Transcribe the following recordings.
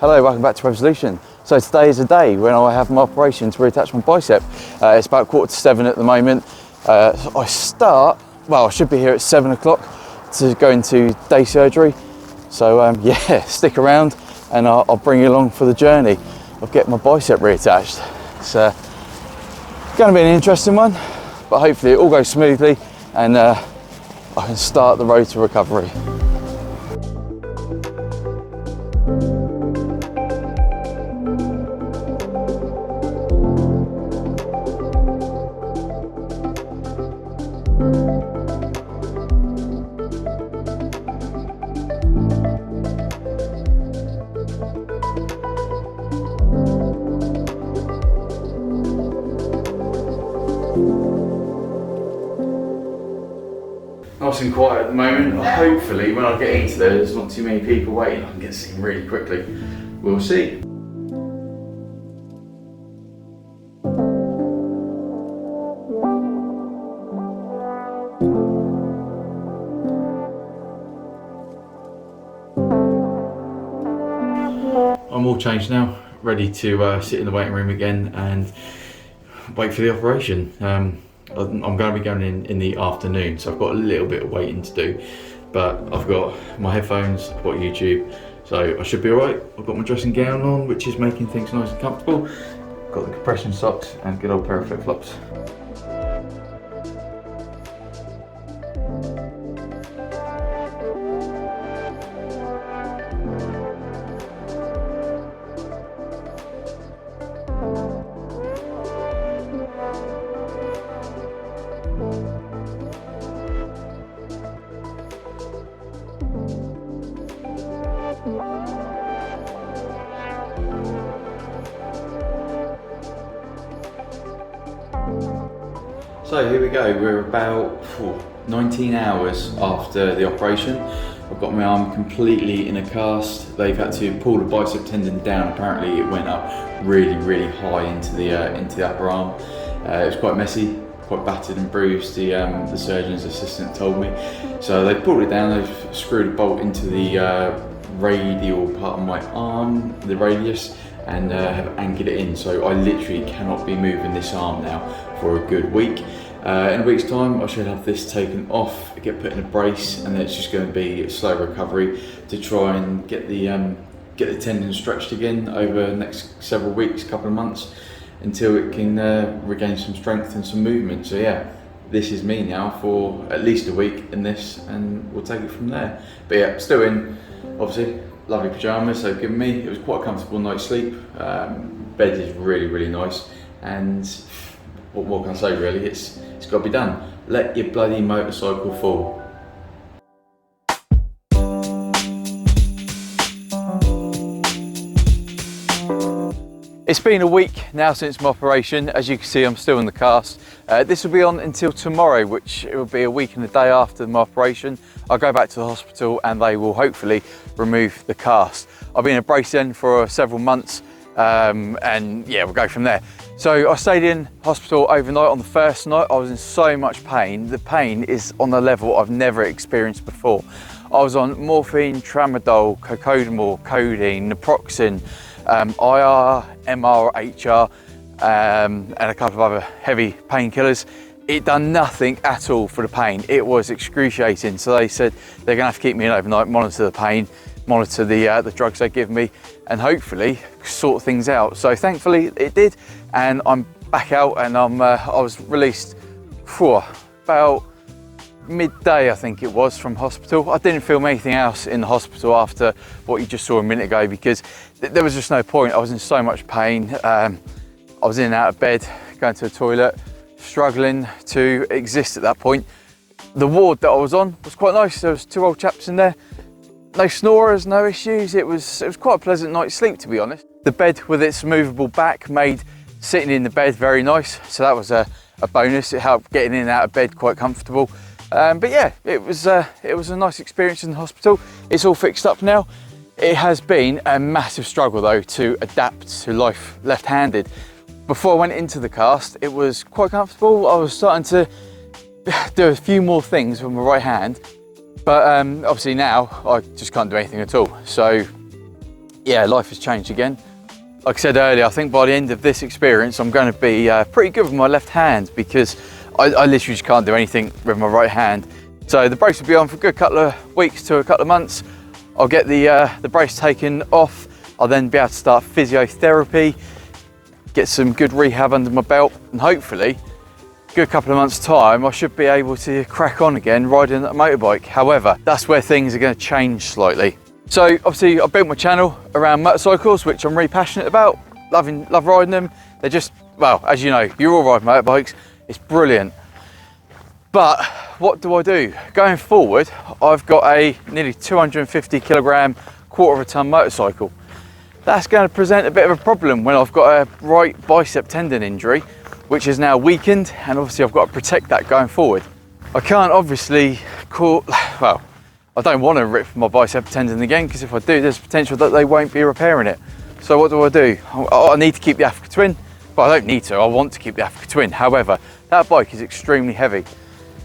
Hello, welcome back to Resolution. So today is a day when I have my operation to reattach my bicep. It's about 6:45 at the moment. I should be here at 7 o'clock to go into day surgery. So yeah, stick around and I'll bring you along for the journey of getting my bicep reattached. It's going to be an interesting one, but hopefully it all goes smoothly and I can start the road to recovery. Nice and quiet at the moment. Hopefully when I get into there, there's not too many people waiting. I can get seen really quickly. We'll see. I'm all changed now, ready to sit in the waiting room again and wait for the operation. I'm going to be going in the afternoon, so I've got a little bit of waiting to do, but I've got my headphones, I've got YouTube, so I should be alright. I've got my dressing gown on, which is making things nice and comfortable. Got the compression socks and good old pair of flip-flops. So here we go, we're about 19 hours after the operation. I've got my arm completely in a cast. They've had to pull the bicep tendon down. Apparently it went up really high into the upper arm. It was quite messy, quite battered and bruised, the surgeon's assistant told me. So they pulled it down, they've screwed a bolt into the radial part of my arm, the radius, and have anchored it in. So I literally cannot be moving this arm now for a good week. In a week's time I should have this taken off, get put in a brace, and then it's just going to be a slow recovery to try and get the tendon stretched again over the next several weeks, couple of months, until it can regain some strength and some movement. So yeah, this is me now for at least a week in this, and we'll take it from there. But yeah, still in, obviously, lovely pyjamas they've given me. It was quite a comfortable night's sleep. Bed is really nice, and what more can I say really? It's got to be done. Let your bloody motorcycle fall. It's been a week now since my operation. As you can see, I'm still in the cast. This will be on until tomorrow, which it will be a week and a day after my operation. I'll go back to the hospital and they will hopefully remove the cast. I've been in a brace then for several months, and yeah, we'll go from there. So I stayed in hospital overnight. On the first night I was in so much pain. The pain is on a level I've never experienced before. I was on morphine, tramadol, cocodamol, codeine, naproxen, IR, MR, HR, and a couple of other heavy painkillers. It done nothing at all for the pain. It was excruciating. So they said they're gonna have to keep me in overnight, monitor the pain, monitor the drugs they give me, and hopefully sort things out. So thankfully it did, and I'm back out, and I was released about midday, I think it was, from hospital. I didn't film anything else in the hospital after what you just saw a minute ago, because there was just no point. I was in so much pain. I was in and out of bed, going to the toilet, struggling to exist at that point. The ward that I was on was quite nice. There was 2 old chaps in there. No snorers, no issues. It was quite a pleasant night's sleep, to be honest. The bed with its movable back made sitting in the bed very nice. So that was a bonus. It helped getting in and out of bed quite comfortable. But yeah, it was a nice experience in the hospital. It's all fixed up now. It has been a massive struggle though to adapt to life left-handed. Before I went into the cast, it was quite comfortable. I was starting to do a few more things with my right hand, but obviously now I just can't do anything at all. So yeah, life has changed again. Like I said earlier, I think by the end of this experience, I'm going to be pretty good with my left hand, because I literally just can't do anything with my right hand. So the brace will be on for a good couple of weeks to a couple of months. I'll get the brace taken off. I'll then be able to start physiotherapy, get some good rehab under my belt, and hopefully, a good couple of months' time, I should be able to crack on again riding a motorbike. However, that's where things are going to change slightly. So obviously I built my channel around motorcycles, which I'm really passionate about. Love riding them. They're just, well, as you know, you all ride motorbikes. It's brilliant. But what do I do? Going forward, I've got a nearly 250 kilogram, quarter of a ton motorcycle. That's going to present a bit of a problem when I've got a right bicep tendon injury, which is now weakened, and obviously I've got to protect that going forward. I can't obviously well, I don't want to rip my bicep tendon again, because if I do, there's potential that they won't be repairing it. So what do? I need to keep the Africa Twin. Well, I don't need to, I want to keep the Africa Twin. However, that bike is extremely heavy.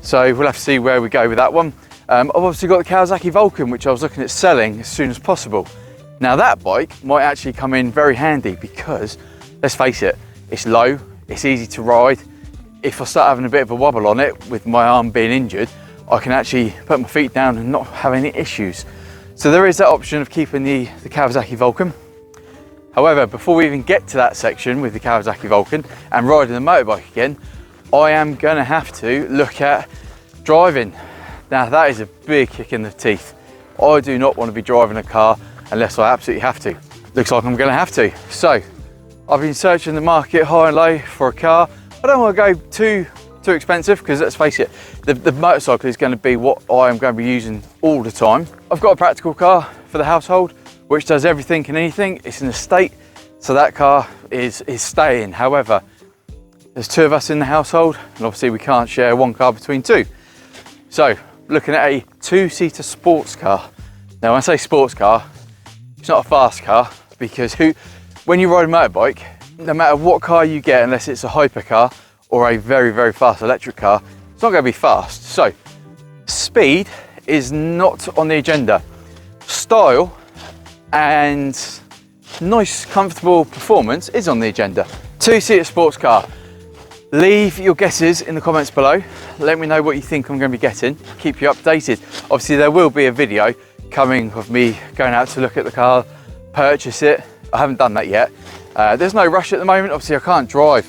So we'll have to see where we go with that one. I've obviously got the Kawasaki Vulcan, which I was looking at selling as soon as possible. Now that bike might actually come in very handy, because let's face it, it's low, it's easy to ride. If I start having a bit of a wobble on it with my arm being injured, I can actually put my feet down and not have any issues. So there is that option of keeping the Kawasaki Vulcan. However, before we even get to that section with the Kawasaki Vulcan and riding the motorbike again, I am going to have to look at driving. Now that is a big kick in the teeth. I do not want to be driving a car unless I absolutely have to. Looks like I'm going to have to. So I've been searching the market high and low for a car. I don't want to go too expensive, because let's face it, the motorcycle is going to be what I am going to be using all the time. I've got a practical car for the household, which does everything and anything. It's an estate, so that car is staying. However, there's two of us in the household, and obviously we can't share one car between two. So looking at a two-seater sports car. Now when I say sports car, it's not a fast car, because when you ride a motorbike, no matter what car you get, unless it's a hypercar or a very, very fast electric car, it's not going to be fast. So speed is not on the agenda. Style and nice, comfortable performance is on the agenda. Two-seater sports car. Leave your guesses in the comments below. Let me know what you think I'm going to be getting. Keep you updated. Obviously there will be a video coming of me going out to look at the car, purchase it. I haven't done that yet. There's no rush at the moment. Obviously I can't drive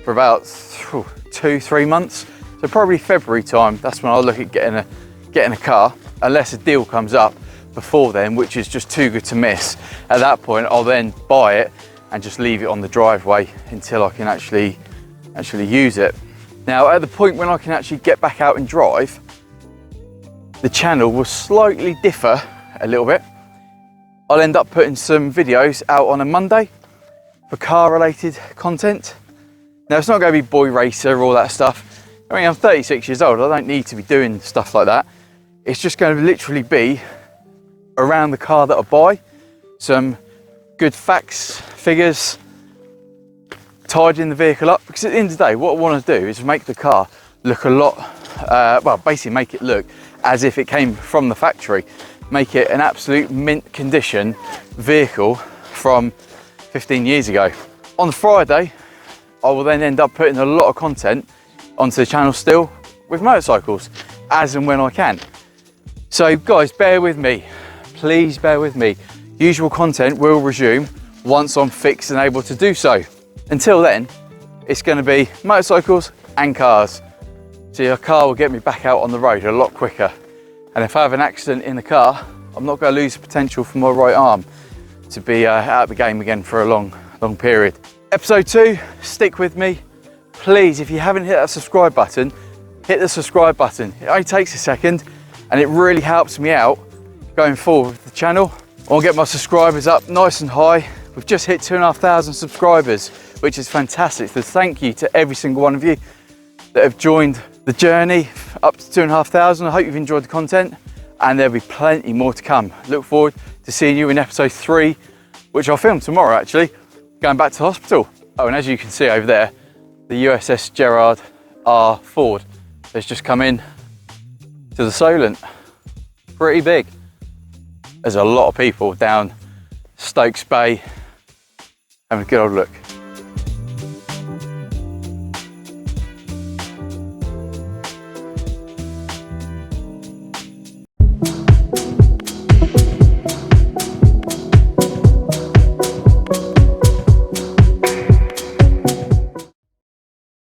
for about 2-3 months, so probably February time, that's when I'll look at getting a car, unless a deal comes up before then, which is just too good to miss. At that point I'll then buy it and just leave it on the driveway until I can actually use it. Now at the point when I can actually get back out and drive, the channel will slightly differ a little bit. I'll end up putting some videos out on a Monday for car related content. Now it's not going to be boy racer or all that stuff. I mean, I'm 36 years old, I don't need to be doing stuff like that. It's just going to literally be around the car that I buy, some good facts, figures, tidying the vehicle up, because at the end of the day what I want to do is make the car look a lot, well basically make it look as if it came from the factory, make it an absolute mint condition vehicle from 15 years ago. On Friday I will then end up putting a lot of content onto the channel still with motorcycles, as and when I can. So guys, bear with me, please bear with me. Usual content will resume once I'm fixed and able to do so. Until then, it's going to be motorcycles and cars. So your car will get me back out on the road a lot quicker. And if I have an accident in the car, I'm not going to lose the potential for my right arm to be out of the game again for a long period. Episode 2, stick with me. Please, if you haven't hit that subscribe button, hit the subscribe button. It only takes a second and it really helps me out going forward with the channel. I'll get my subscribers up nice and high. We've just hit 2,500 subscribers, which is fantastic. So thank you to every single one of you that have joined the journey up to 2,500. I hope you've enjoyed the content, and there'll be plenty more to come. Look forward to seeing you in episode 3, which I'll film tomorrow actually, going back to the hospital. Oh, and as you can see over there, the USS Gerard R. Ford has just come in to the Solent. Pretty big. There's a lot of people down Stokes Bay, having a good old look.